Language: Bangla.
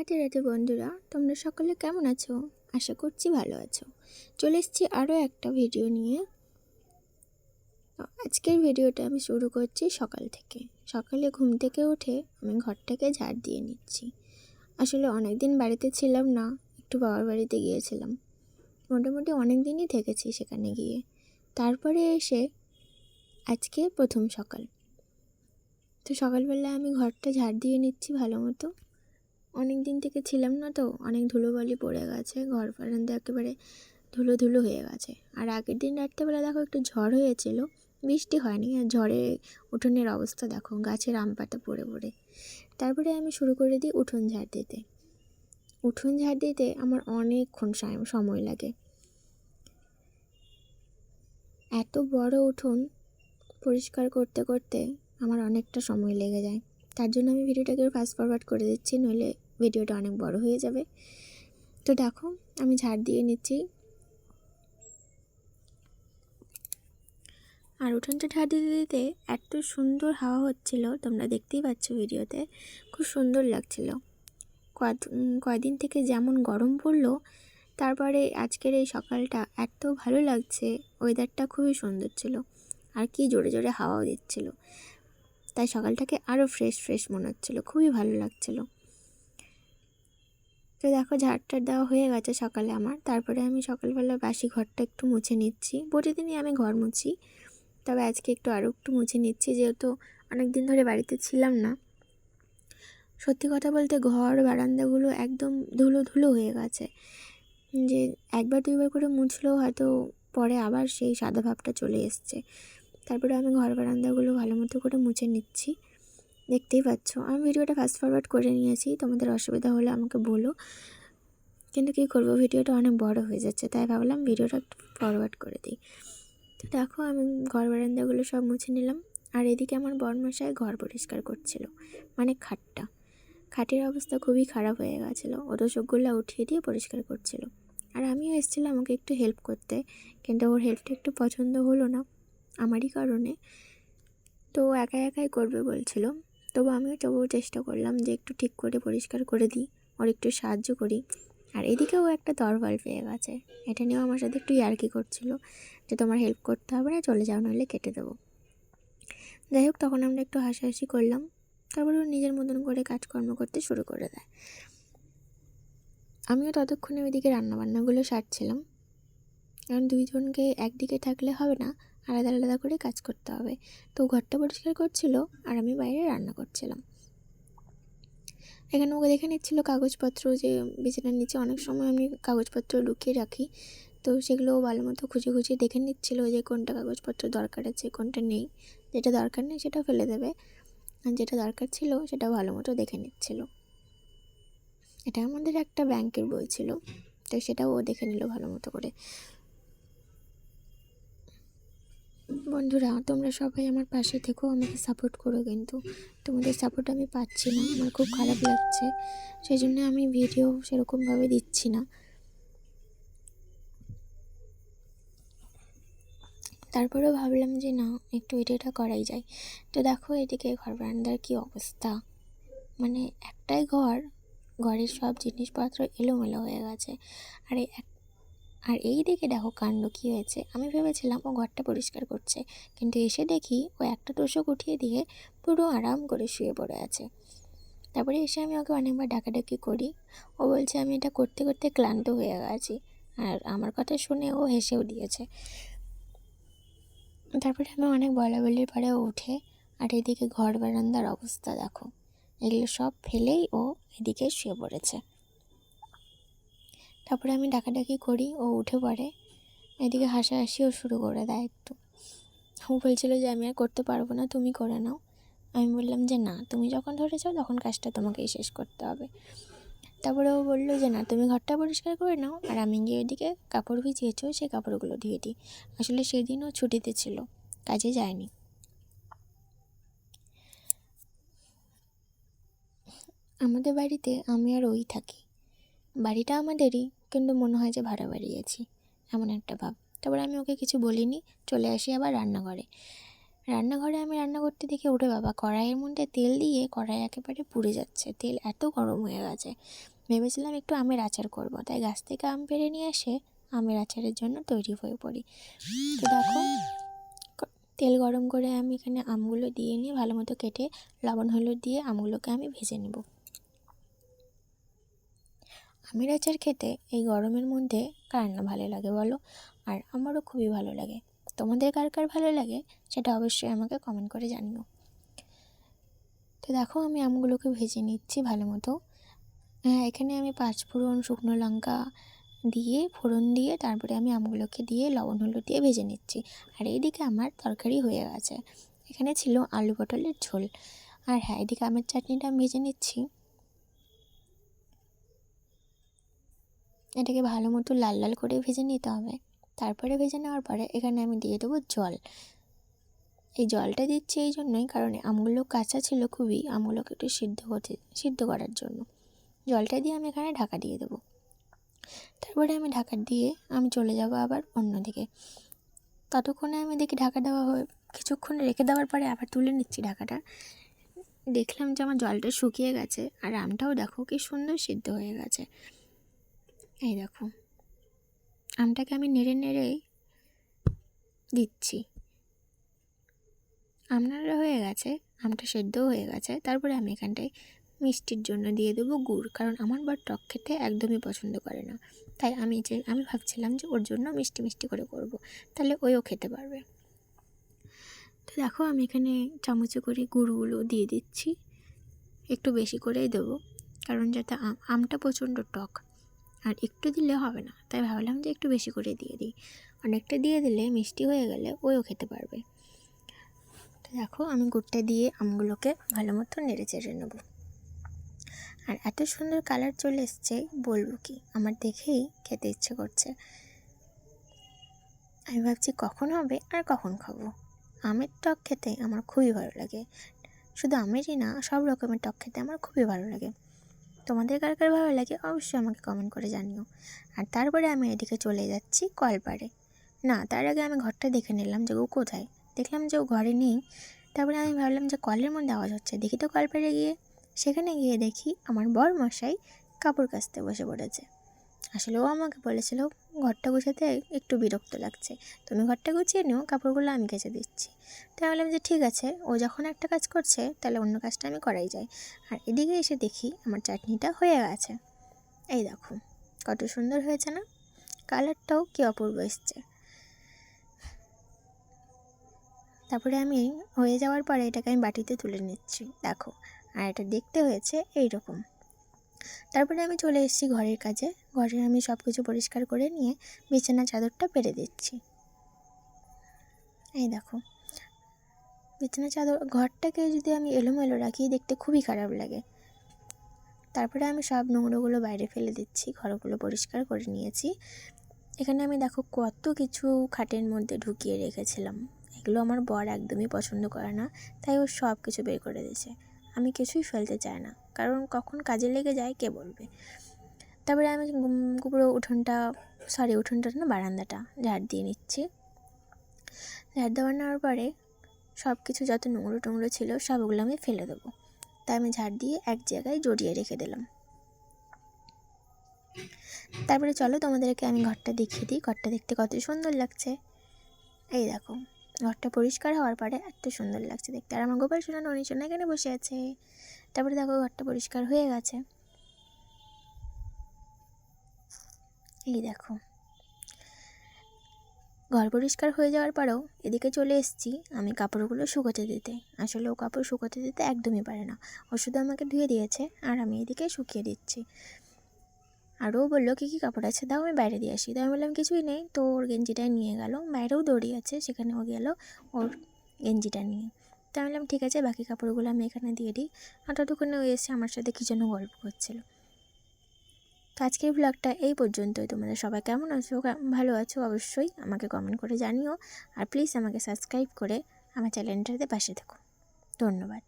রাতে রাতে বন্ধুরা, তোমরা সকলে কেমন আছো? আশা করছি ভালো আছো। চলে এসেছি আরও একটা ভিডিও নিয়ে। আজকের ভিডিওটা আমি শুরু করছি সকাল থেকে। সকালে ঘুম থেকে উঠে আমি ঘরটাকে ঝাড় দিয়ে নিচ্ছি। আসলে অনেক দিন বাড়িতে ছিলাম না, একটু বাবার বাড়িতে গিয়েছিলাম। মোটামুটি অনেক দিনই থেকেছি সেখানে গিয়ে। তারপরে এসে আজকে প্রথম সকাল। তো সকালবেলা আমি ঘরটা ঝাড় দিয়ে নিচ্ছি ভালো মতো। অনেক দিন থেকে ছিলাম না, তো অনেক ধুলোবালি পড়ে গেছে, ঘর বারান্দা একেবারে ধুলো ধুলো হয়ে গেছে। আর আগের দিন রাত্রেবেলা দেখো একটু ঝড় হয়েছিল, বৃষ্টি হয়নি, আর ঝড়ে উঠোনের অবস্থা দেখো, গাছের আম পাতা পড়ে পড়ে। তারপরে আমি শুরু করে দিই উঠোন ঝাড় দিতে। উঠোন ঝাড় দিতে আমার অনেকক্ষণ সময় লাগে। এত বড় উঠোন পরিষ্কার করতে করতে আমার অনেকটা সময় লেগে যায়। তার জন্য আমি ভিডিওটাকে ফাস্ট ফরওয়ার্ড করে দিচ্ছি, নইলে ভিডিওটা অনেক বড় হয়ে যাবে। তো দেখো আমি ঝাড় দিয়ে নিচ্ছি। আর উঠোনটা ঝাড় দিতে দিতে এত সুন্দর হাওয়া হচ্ছিল, তোমরা দেখতেই পাচ্ছ ভিডিওতে, খুব সুন্দর লাগছিল। কয়দিন থেকে যেমন গরম পড়লো, তারপরে আজকের এই সকালটা এত ভালো লাগছে। ওয়েদারটা খুবই সুন্দর ছিল, আর কি জোরে জোরে হাওয়াও দিচ্ছিল, তাই সকালটাকে আরও ফ্রেশ ফ্রেশ মনে হচ্ছিলো, খুবই ভালো লাগছিলো। তো দেখো ঝাড়টা দেওয়া হয়ে গেছে সকালে আমার। তারপরে আমি সকালবেলা বাসি ঘরটা একটু মুছে নিচ্ছি। প্রতিদিনই আমি ঘর মুছি, তবে আজকে আরও একটু মুছে নিচ্ছি, যেহেতু অনেক দিন ধরে বাড়িতে ছিলাম না। সত্যি কথা বলতে ঘর বারান্দাগুলো একদম ধুলো ধুলো হয়ে গেছে, যে একবার দুইবার করে মুছলেও হয়তো পরে আবার সেই সাদা ভাবটা চলে এসছে। তারপরে আমি ঘর বারান্দাগুলো ভালো মতো করে মুছে নিচ্ছি। দেখতেই পাচ্ছ আমি ভিডিওটা ফাস্ট ফরওয়ার্ড করে নিয়েছি, তোমাদের অসুবিধা হলে আমাকে বলো, কিন্তু কী করবো, ভিডিওটা অনেক বড় হয়ে যাচ্ছে, তাই ভাবলাম ভিডিওটা একটু ফরওয়ার্ড করে দিই। তো দেখো আমি ঘর বারান্দাগুলো সব মুছে নিলাম। আর এদিকে আমার বরমশাই ঘর পরিষ্কার করছিল, মানে খাটের অবস্থা খুবই খারাপ হয়ে গেছিলো, ও তোষকগুলো উঠিয়ে দিয়ে পরিষ্কার করছিল। আর আমিও এসেছিলাম আমাকে একটু হেল্প করতে, কিন্তু ওর হেল্পটা একটু পছন্দ হলো না আমারই কারণে। তো একা একাই করবে বলছিল, তবুও চেষ্টা করলাম যে একটু ঠিক করে পরিষ্কার করে দিই, ওর একটু সাহায্য করি। আর এদিকেও একটা তরবাল পেয়ে গেছে, এটা নিয়েও আমার সাথে একটু ইয়ার্কি করছিল যে তোমার হেল্প করতে হবে না, চলে যাও, নইলে কেটে দেবো। যাই হোক, তখন আমরা একটু হাসাহাসি করলাম। তারপরে ও নিজের মতন করে কাজকর্ম করতে শুরু করে দেয়। আমিও ততক্ষণে ওইদিকে রান্নাবান্নাগুলো সারছিলাম, কারণ দুইজনকে একদিকে থাকলে হবে না, আলাদা আলাদা করে কাজ করতে হবে। তো ঘরটা পরিষ্কার করছিল আর আমি বাইরে রান্না করছিলাম। এখানে ওকে দেখে নিচ্ছিল কাগজপত্র, যে বিছানার নিচে অনেক সময় আমি কাগজপত্র লুকিয়ে রাখি, তো সেগুলো ভালো মতো খুঁজে খুঁজে দেখে নিচ্ছিল যে কোনটা কাগজপত্র দরকার আছে, কোনটা নেই। যেটা দরকার নেই সেটা ফেলে দেবে, আর যেটা দরকার ছিল সেটা ভালো মতো দেখে নিচ্ছিল। এটা আমাদের একটা ব্যাংকের বই ছিল, তো সেটাও ও দেখে নিল ভালো মতো করে। বন্ধুরা, তোমরা সবাই আমার পাশে থেকো, আমাকে সাপোর্ট করো, কিন্তু তোমাদের সাপোর্ট আমি পাচ্ছি না, আমার খুব খারাপ লাগছে। সেই জন্য আমি ভিডিও সেরকমভাবে দিচ্ছি না। তারপরেও ভাবলাম যে না, একটু ভিডিওটা করাই যায়। তো দেখো এদিকে ঘর বারান্দার কী অবস্থা, মানে একটাই ঘরের সব জিনিসপত্র এলোমেলো হয়ে গেছে। আর এই দিকে দেখো কাণ্ড কী হয়েছে। আমি ভেবেছিলাম ও ঘরটা পরিষ্কার করছে, কিন্তু এসে দেখি ও একটা তোষক উঠিয়ে দিয়ে পুরো আরাম করে শুয়ে পড়ে আছে। তারপরে এসে আমি ওকে অনেকবার ডাকাডাকি করি, ও বলছে আমি এটা করতে করতে ক্লান্ত হয়ে গেছি। আর আমার কথা শুনে ও হেসেও দিয়েছে। তারপরে আমি অনেক বলাবলির পরে ও উঠে, আর এদিকে ঘর বারান্দার অবস্থা দেখো, এগুলো সব ফেলেই ও এদিকে শুয়ে পড়েছে। তারপরে আমি ডাকাডাকি করি, ও উঠে পড়ে, এদিকে হাসাহাসিও শুরু করে দেয় একটু। ও বলছিল যে আমি আর করতে পারবো না, তুমি করে নাও। আমি বললাম যে না, তুমি যখন ধরেছো তখন কাজটা তোমাকেই শেষ করতে হবে। তারপরে ও বললো যে না, তুমি ঘরটা পরিষ্কার করে নাও, আর আমি গিয়ে ওইদিকে কাপড় ভিজিয়েছো সেই কাপড়গুলো ধুয়ে দিই। আসলে সেদিনও ছুটিতে ছিল, কাজে যায়নি। আমাদের বাড়িতে আমি আর ওই থাকি, বাড়িটা আমাদেরই, কিন্তু মনে হয় যে ভাড়া বাড়িয়েছি, এমন একটা ভাব। তারপরে আমি ওকে কিছু বলিনি, চলে আসি আবার রান্নাঘরে। আমি রান্না করতে দেখি ওরে বাবা, কড়াইয়ের মধ্যে তেল দিয়ে কড়াই একেবারে পুড়ে যাচ্ছে, তেল এত গরম হয়ে গেছে। ভেবেছিলাম একটু আমের আচার করব, তাই গাছ থেকে আম পেড়ে নিয়ে এসে আমের আচারের জন্য তৈরি হয়ে পড়ি। তো দেখো তেল গরম করে আমি এখানে আমগুলো দিয়ে নিয়ে ভালো মতো কেটে লবণ হলুদ দিয়ে আমগুলোকে আমি ভেজে নেব। আমের আচার খেতে এই গরমের মধ্যে কার না ভালো লাগে বলো? আর আমারও খুবই ভালো লাগে। তোমাদের কার কার ভালো লাগে সেটা অবশ্যই আমাকে কমেন্ট করে জানিও। তো দেখো আমি আমগুলোকে ভেজে নিচ্ছি ভালো মতো। এখানে আমি 5 ফোড়ন, শুকনো লঙ্কা দিয়ে ফোড়ন দিয়ে তারপরে আমি আমগুলোকে দিয়ে লবণ হলুদ দিয়ে ভেজে নিচ্ছি। আর এইদিকে আমার তরকারি হয়ে গেছে। এখানে ছিল আলু পটলের ঝোল। আর হ্যাঁ, এদিকে আমের চাটনিটা আমি ভেজে নিচ্ছি। এটাকে ভালো মতো লাল লাল করে ভেজে নিতে হবে। তারপরে ভেজে নেওয়ার পরে এখানে আমি দিয়ে দেবো জল। এই জলটা দিচ্ছি এই জন্যই কারণ আমগুলো কাঁচা ছিল খুবই, আমগুলোকে একটু সিদ্ধ করার জন্য জলটা দিয়ে আমি এখানে ঢাকা দিয়ে দেবো। তারপরে আমি ঢাকা দিয়ে আমি চলে যাব আবার অন্যদিকে। ততক্ষণে আমি দেখি ঢাকা দেওয়া হয়ে কিছুক্ষণ রেখে দেওয়ার পরে আবার তুলে নিচ্ছি ঢাকাটা। দেখলাম যে আমার জলটা শুকিয়ে গেছে আর আমটাও দেখো কি সুন্দর সিদ্ধ হয়ে গেছে। এই দেখো আমটাকে আমি নেড়ে নেড়ে দিচ্ছি। আমনাড়া হয়ে গেছে, আমটা সেদ্ধও হয়ে গেছে। তারপরে আমি এখানটায় মিষ্টির জন্য দিয়ে দেবো গুড়, কারণ আমার বর টক খেতে একদমই পছন্দ করে না। তাই আমি ভাবছিলাম যে ওর জন্য মিষ্টি মিষ্টি করে করব, তাহলে ওও খেতে পারবে। তো দেখো আমি এখানে চামচে করে গুড়গুলো দিয়ে দিচ্ছি, একটু বেশি করেই দেবো কারণ যাতে আমটা প্রচণ্ড টক, আর একটু দিলে হবে না, তাই ভাবলাম যে একটু বেশি করে দিয়ে দিই। অনেকটা দিয়ে দিলে মিষ্টি হয়ে গেলে ওও খেতে পারবে। তো দেখো আমি গুড়টা দিয়ে আমগুলোকে ভালো মতো নেড়ে চেড়ে নেব। আর এত সুন্দর কালার চলে এসছে বলবো কি, আমার দেখেই খেতে ইচ্ছে করছে। আমি ভাবছি কখন হবে আর কখন খাবো। আমের টক খেতে আমার খুবই ভালো লাগে। শুধু আমেরই না, সব রকমের টক খেতে আমার খুবই ভালো লাগে। তোমাদের কার কার ভালো লাগে অবশ্যই আমাকে কমেন্ট করে জানিও। আর তারপরে আমি এদিকে চলে যাচ্ছি কলপাড়ে। না, তার আগে আমি ঘরটা দেখে নিলাম যে ও কোথায়। দেখলাম যে ও ঘরে নেই। তারপরে আমি ভাবলাম যে কলের মধ্যে আওয়াজ হচ্ছে, দেখি তো কলপাড়ে গিয়ে। সেখানে গিয়ে দেখি আমার বর মশাই কাপড় কাচতে বসে পড়েছে। আসলে ও আমাকে বলেছিল ঘরটা গুছাতে একটু বিরক্ত লাগছে, তুমি ঘরটা গুছিয়ে নিও, কাপড়গুলো আমি কেচে দিচ্ছি। তাই বললাম যে ঠিক আছে, ও যখন একটা কাজ করছে তাহলে অন্য কাজটা আমি করাই যায়। আর এদিকে এসে দেখি আমার চাটনিটা হয়ে গেছে। এই দেখো কত সুন্দর হয়েছে না, কালারটাও কি অপূর্ব এসছে। তারপরে আমি হয়ে যাওয়ার পরে এটাকে আমি বাটিতে তুলে নিচ্ছি দেখো। আর এটা দেখতে হয়েছে এইরকম। তারপরে আমি চলে এসেছি ঘরের কাজে। ঘরে আমি সব কিছু পরিষ্কার করে নিয়ে বিছানা চাদরটা পেরে দিচ্ছি। এই দেখো বিছানা চাদর, ঘরটাকে যদি আমি এলোমেলো রাখি দেখতে খুবই খারাপ লাগে। তারপরে আমি সব নোংরাগুলো বাইরে ফেলে দিচ্ছি, ঘরগুলো পরিষ্কার করে নিয়েছি। এখানে আমি দেখো কত কিছু খাটের মধ্যে ঢুকিয়ে রেখেছিলাম। এগুলো আমার বর একদমই পছন্দ করে না, তাই ও সব কিছু বের করে দিয়েছে। আমি কিছুই ফেলতে চাই না, কারণ কখন কাজে লেগে যায় কে বলবে। তারপরে আমি পুরো উঠোনটা না, বারান্দাটা ঝাড় দিয়ে নিচ্ছি। ঝাড় দেওয়ার নেওয়ার পরে সব কিছু যত নোংরা টোংরা ছিল সবগুলো আমি ফেলে দেবো। তাই আমি ঝাড় দিয়ে এক জায়গায় জড়িয়ে রেখে দিলাম। তারপরে চলো তোমাদেরকে আমি ঘরটা দেখিয়ে দিই, ঘরটা দেখতে কত সুন্দর লাগছে। এই দেখো ঘরটা পরিষ্কার হওয়ার পরে এত সুন্দর লাগছে দেখতে। আর আমার গোপাল সোনা ননি সোনা এখানে বসে আছে। তারপরে দেখো ঘরটা পরিষ্কার হয়ে গেছে। এই দেখো ঘর পরিষ্কার হয়ে যাওয়ার পরেও এদিকে চলে এসেছি আমি কাপড়গুলো শুকোতে দিতে। আসলে ও কাপড় শুকোতে দিতে একদমই পারে না, ও শুধু আমাকে ধুয়ে দিয়েছে আর আমি এদিকে শুকিয়ে দিচ্ছি। আর ও বললো কী কী কাপড় আছে দাও আমি বাইরে দিয়ে আসি। তাই আমি বললাম কিছুই নেই, তো ওর গেঞ্জিটাই নিয়ে গেল। বাইরেও দড়ি আছে, সেখানে ও গেল ওর গেঞ্জিটা নিয়ে। তাই আমি বললাম ঠিক আছে, বাকি কাপড়গুলো আমি এখানে দিয়ে দিই। আর ততক্ষণে ও এসে আমার সাথে কী যেন গল্প করছিল। তো আজকের ব্লগটা এই পর্যন্তই। তোমরা সবাই কেমন আছো, ভালো আছো অবশ্যই আমাকে কমেন্ট করে জানিও। আর প্লিজ আমাকে সাবস্ক্রাইব করে আমার চ্যানেলটাতে পাশে থেকো। ধন্যবাদ।